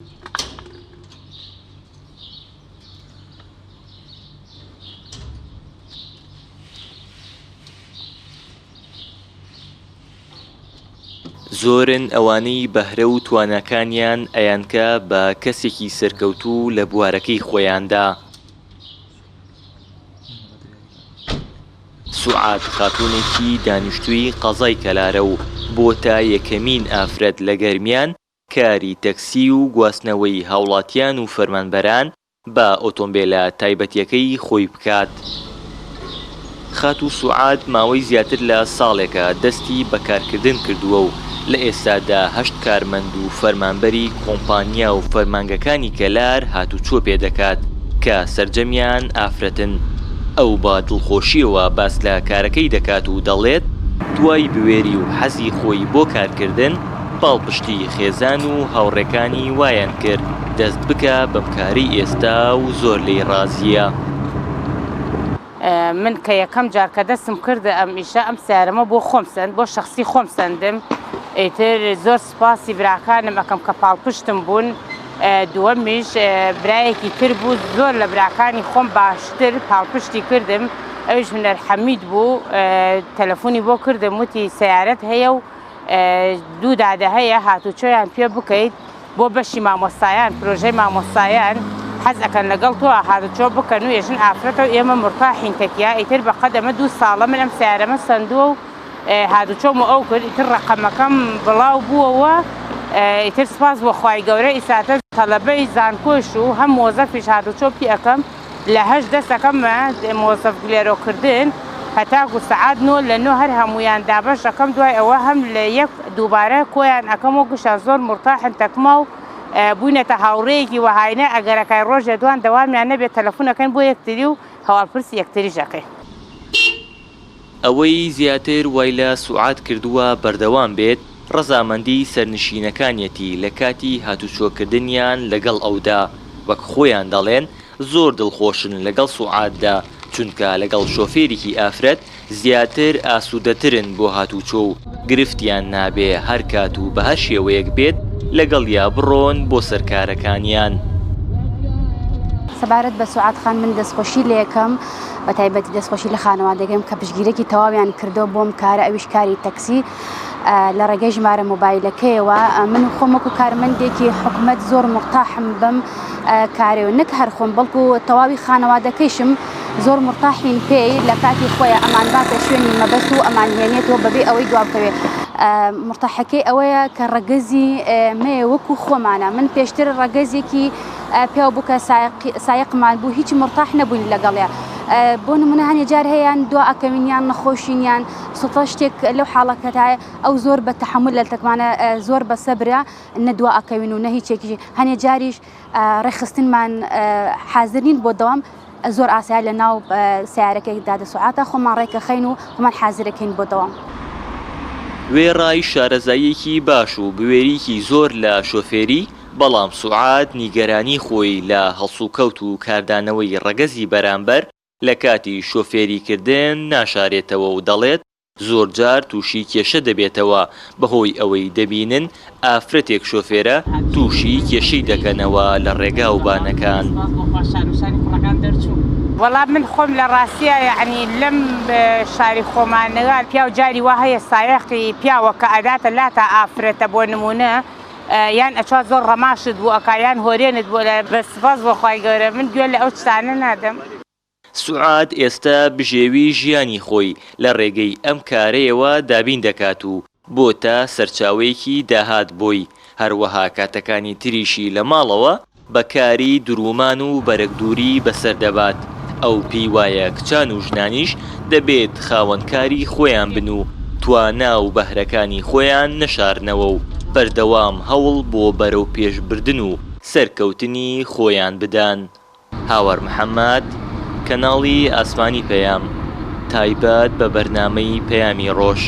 زۆرن ئەوانەی بەهرە و تواناکانیان ئەیانکە بە کەسێکی سەرکەوتوو لە بوارەکەی خۆیاندا. سوعاد خاتوونێکی دانیشتووی قەزای کەلارە و بۆتە یەکەمین ئافرەت لە گەرمیان کاری تەکسی و گواستنەوەی هاوڵاتیان و فەرمانبەران بە ئۆتۆمبیلە تایبەتیەکەی خۆی بکات. خاتوو سوعاد ماوەی زیاتر لە ساڵێکە دەستی بەکارکردن کردووە و لە ئێستادا 8 کارمەند و فەرمانبەری کۆمپانیا و فەرمانگەکانی کەلار هاتوچۆ پێدەکات کە سەرجەمیان ئافرەتن. ئەو با دڵخۆشیەوە باس لە کارەکەی دەکات و دەڵێت دوای بوێری و حەزی خۆی بۆ کارکردن باڵپشتی خێزان و هاوڕێکانی وایان کرد دەست بکە بەمکاری ئێستا و زۆر لێی ڕازیە. من کە یەکەم جار کە دەستم کردە ئەم ئیشە ئەم سیارەمە بۆ خۆم سند بۆ شخصی خۆم سندم. ئیتر زۆر سپاسی براکانم ئەەکەم کە پاڵپشتم بوون. دووەمیش برایەکی تر بوو زۆر لە براکانی خۆم باشتر پاڵپشتی کردم. ئەوش هونەر حەمید بوو تەلەفۆنی بۆ کردم وتی سیارەت هەیە و دوو دادە هەیە هاتوچۆیان پێ بکەیت بۆ بەشی مامۆستایان پرۆژەی مامۆستایان حەز ئەکەن لەگەڵ تۆ هاتوچۆ بکەن و ێژن ئافرەتەوە ئێمە مرتاحین تەکیا. ئیتر بەقەدەمە 2 ساڵە من ئەم سیارەمە سندووە و هاتوچۆم ئەو کرد. ئیتر ڕقەمەکەم بڵاو بووەوە. ئیتر سپاس بۆ خوای گەورە ئیساتە تەڵەبەی زانکۆش و هەم مۆزەفیش هاتوچۆ پێ ئەەکەم لە 8 دەست ئەەکەمە مۆزەف گلێرۆکردن هەتاکو سەعات 9 لە 9 هەر هەمویان دابەش ئەەکەم. دوای ئەوە هەم لە یەک دووبارە کۆیان ئەەکەم و گشان زۆر مرتاحن تەکما و بوونێتە هاوڕێیەکی وەهاینە ئەگەرەکەی ڕۆژێ دوان دەوامیان نەبێت تەلەفۆنەکەن بۆ یەکتری و هەواڵپرسی یەکتری ژەقێ. ئەوەی زیاتر وای لە سوعاد کردووە بەردەوام بێت ڕەزامەندی سەرنشینەکانیەتی لە کاتی هاتوچۆکردنیان لەگەڵ ئەودا وەک خۆیان دەڵێن زۆر دڵخۆشن لەگەڵ سوعاددا چونکە لەگەڵ شۆفێرێکی ئافرەت زیاتر ئاسوودەترن بۆ هاتوچۆ و گرفتیان نابێ هەر کات و بە هەر شێوەیەک بێت لەگەڵ یا بڕۆن بۆ سەرکارەکانیان. سەبارەت بە سوعاد خان من دەستخۆشی لێ یەکەم بە تایبەتی دەستخۆشی لە خانەوادەکەم کە پشگیرێکی تەواویان کردەوە بۆم کارە ئەویش کاری تەکسی لە ڕێگەی ژمارە مۆبایلەکەیەوە. من خۆم وەکو کارمەندێکی حکومەت زۆر مرتاحم بەم کارێەوە نەک هەر خۆم بەڵکو تەواوی خانەوادەکەیشم زۆر مرتاحین پێی لە کاتی خۆیە ئەمان باتە شوێنی مەبەست و ئەمان هێنێتەوە بەبێ ئەوەی دوابکەوێت. مرتاحەکەی ئەوەیە کە ڕەگەزی مێ وەکو خۆمانە. من پێشتر ڕەگەزێکی پێ بووکە سایقمان بوو هیچ مرتاح نەبووین لەگەڵێ. بۆ نمونە هەنێ جار هەیەیان دو ئەکەوینیان نەخۆشینیان سوتە شتێک لەو حاڵەکەتایە ئەو زۆر بە تەحمل لە تەکمانە زۆر بە سەبرە نەدوا ئەکەوین و نە هیچێکی. هەنێ جاریش ڕێخستنمان حازرین بۆ دەوام زۆر ئاسایە لە ناو سیارەکەیدا دەسوعاتە خۆمان ڕێکە خەین و خۆمان حازرەکەین بۆ دەوام. وێڕای شارەزاییەکی باش و بوێریکی زۆر لە شۆفێری بەڵام سوعاد نیگەرانی خۆی لە هەڵسوکەوت و کاردانەوەی ڕەگەزی بەرامبەر لە کاتی شۆفێریکردن ناشارێتەوە و دەڵێت زۆر جار تووشی کێشە دەبێتەوە بەهۆی ئەوەی دەبینن ئافرەتێک شۆفێرە تووشی کێشەی دەکەنەوە لە ڕێگا و بانەکان. وەڵام من خۆم لە ڕاستیە یعنی لەم شاری خۆمانەوە پیا و جاری وا هەیە سایەقی پیاوە کە ئەداتە لاتە ئافرەتە بۆ نمونە یان ئەچوات زۆر ڕەماشت بوو ئەکایان هۆرێنت بۆ لە بەسپاس بۆ خوای گەورە من گوێ لە ئەو شتانە نادەم. سوعاد ئێستا بژێوی ژیانی خۆی لە ڕێگەی ئەم کارەیەوە دابین دەکات و بۆتە سەرچاوەیەکی داهات بۆی هەروەها کاتەکانی تریشی لە ماڵەوە بەکاری درومان و بەرەکدووری بەسەر دەبات. ئەو پێی وایە کچان و ژنانیش دەبێت خاوەنکاری خۆیان بن و توانا و بەهرەکانی خۆیان نەشارنەوە و بەردەوام هەوڵ بۆ بەرەو پێشبردن و سەرکەوتنی خۆیان بدان. هاوار محەممەد، کەناڵی ئاسمانی پەیام، تایبەت بە بەرنامەی پەیامی ڕۆژ.